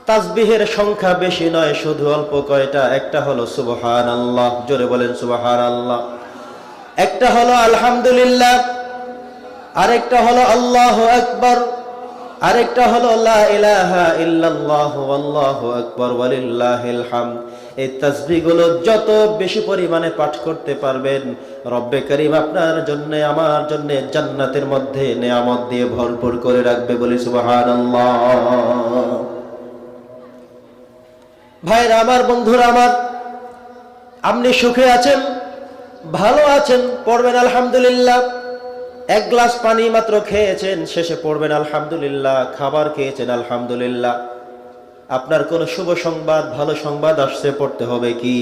তাসবিহের সংখ্যা বেশি নয়, শুধু অল্প কয়টা। একটা হলো সুবহানাল্লাহ, জোরে বলেন সুবহানাল্লাহ। একটা হলো আলহামদুলিল্লাহ, আরেকটা হলো আল্লাহু আকবার, আরেকটা হলো লা ইলাহা ইল্লাল্লাহু আল্লাহু আকবার ওয়ালিল্লাহিল হামদ। এই তাসবিহগুলো যত বেশি পরিমাণে পাঠ করতে পারবেন, রব্বে করিম আপনার জন্য আমার জন্য জান্নাতের মধ্যে নেয়ামত দিয়ে ভরপুর করে রাখবে। বলি সুবহানাল্লাহ। ভাইরা আমার, বন্ধুরা আমার, আপনি সুখে আছেন, ভালো আছেন, পড়বেন আলহামদুলিল্লাহ। এক গ্লাস পানি মাত্র খেয়েছেন, শেষে পড়বেন আলহামদুলিল্লাহ। খাবার খেয়েছেন আলহামদুলিল্লাহ। আপনার কোনো শুভ সংবাদ, ভালো সংবাদ আসছে, পড়তে হবে কি?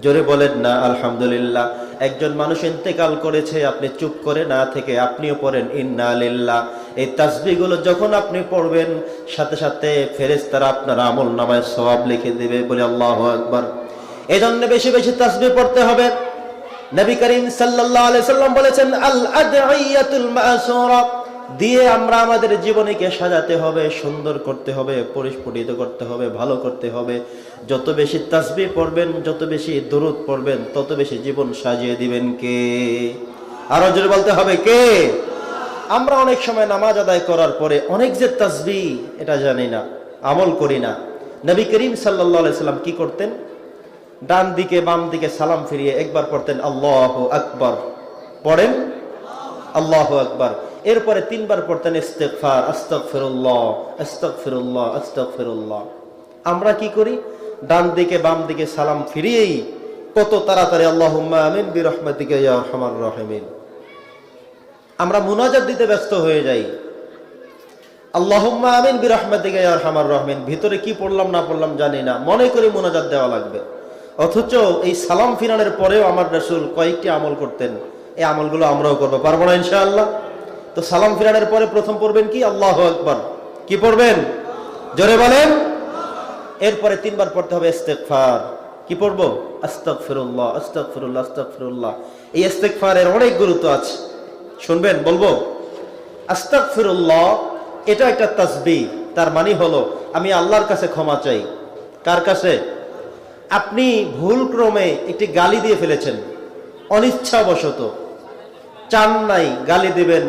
জোরে বলেন না আলহামদুলিল্লাহ। একজন মানুষ ইন্তেকাল করেছে, আপনি চুপ করে না থেকে আপনিও পড়েন ইন্না লিল্লাহ। এই তাসবিহগুলো যখন আপনি পড়বেন, সাথে সাথে ফেরেশতারা আপনার আমল নামায় সওয়াব লিখে দেবে। বলে আল্লাহু আকবার। এই জন্য বেশি বেশি তাসবিহ পড়তে হবে। নবী করিম সাল্লাল্লাহু আলাইহি সাল্লাম বলেছেন, আল আদঈয়াতুল মাসুরা দিয়ে আমরা আমাদের জীবনীকে সাজাতে হবে, সুন্দর করতে হবে, পরিস্ফুটিত করতে হবে, ভালো করতে হবে। যত বেশি তাসবিহ পড়বেন, যত বেশি দুরূদ পড়বেন, তত বেশি জীবন সাজিয়ে দিবেন কে? আরো জোরে বলতে হবে কে? আমরা অনেক সময় নামাজ আদায় করার পরে অনেক যে তাসবিহ এটা জানি না, আমল করি না। নবী করিম সাল্লাল্লাহু আলাইহি সাল্লাম কি করতেন? ডান দিকে বাম দিকে সালাম ফিরিয়ে একবার পড়তেন আল্লাহু আকবার, পড়েন আল্লাহু আকবার। এরপরে তিনবার পড়তেন ইস্তিগফার, আস্তাগফিরুল্লাহ আস্তাগফিরুল্লাহ আস্তাগফিরুল্লাহ। আমরা কি করি? ডান দিকে বাম দিকে সালাম ফিরিয়েই কত তাড়াতাড়ি আল্লাহুম্মা আমিন বিরহমাতিকা ইয়া আরহামার রাহিমিন। আমরা মুনাজাত দিতে ব্যস্ত হয়ে যাই। আল্লাহুম্মা আমিন বিরহমাতিকা ইয়া আরহামার রাহিমিন, ভিতরে কি পড়লাম না পড়লাম জানি না, মনে করি মুনাজাত দেওয়া লাগবে। অথচ এই সালাম ফিরানোর পরেও আমার রাসূল কয়েকটি আমল করতেন। এই আমলগুলো আমরাও করবো, পারবো না ইনশাআল্লাহ? তো সালাম ফিরানোর পরে প্রথম পড়বেন কি? আল্লাহু আকবার। কি পড়বেন? জোরে বলেন। এরপরে তিনবার পড়তে হবে ইস্তিগফার। কি পড়বো? আস্তাগফিরুল্লাহ আস্তাগফিরুল্লাহ আস্তাগফিরুল্লাহ। এই ইস্তিগফারের অনেক গুরুত্ব আছে, শুনবেন বলবো। আস্তাগফিরুল্লাহ এটা একটা তাসবিহ। তার মানে হলো আমি আল্লাহর কাছে ক্ষমা চাই। কার কাছে? আপনি ভুল ক্রমে একটি গালি দিয়ে ফেলেছেন, অনিচ্ছাবশত, চান নাই গালি দিবেন,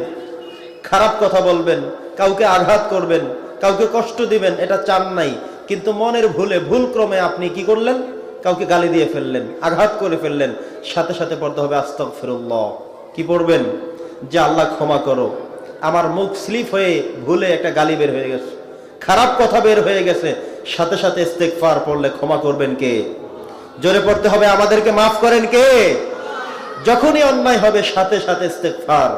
খারাপ কথা বলবেন, কাউকে আঘাত করবেন, কাউকে কষ্ট দিবেন, এটা চান নাই। কিন্তু মনের ভুলে, ভুল ক্রমে আপনি কি করলেন? কাউকে গালি দিয়ে ফেললেন, আঘাত করে ফেললেন। সাথে সাথে পড়তে হবে আস্তাগফিরুল্লাহ। কি পড়বেন? যে আল্লাহ ক্ষমা করো, আমার মুখ স্লিপ হয়ে ভুলে একটা গালি বের হয়ে গেছে, খারাপ কথা বের হয়ে গেছে। সাথে সাথে ইস্তিগফার পড়লে ক্ষমা করবেন কে? জোরে পড়তে হবে, আমাদেরকে মাফ করেন কে? যখনই অন্যায় হবে সাথে সাথে ইস্তিগফার।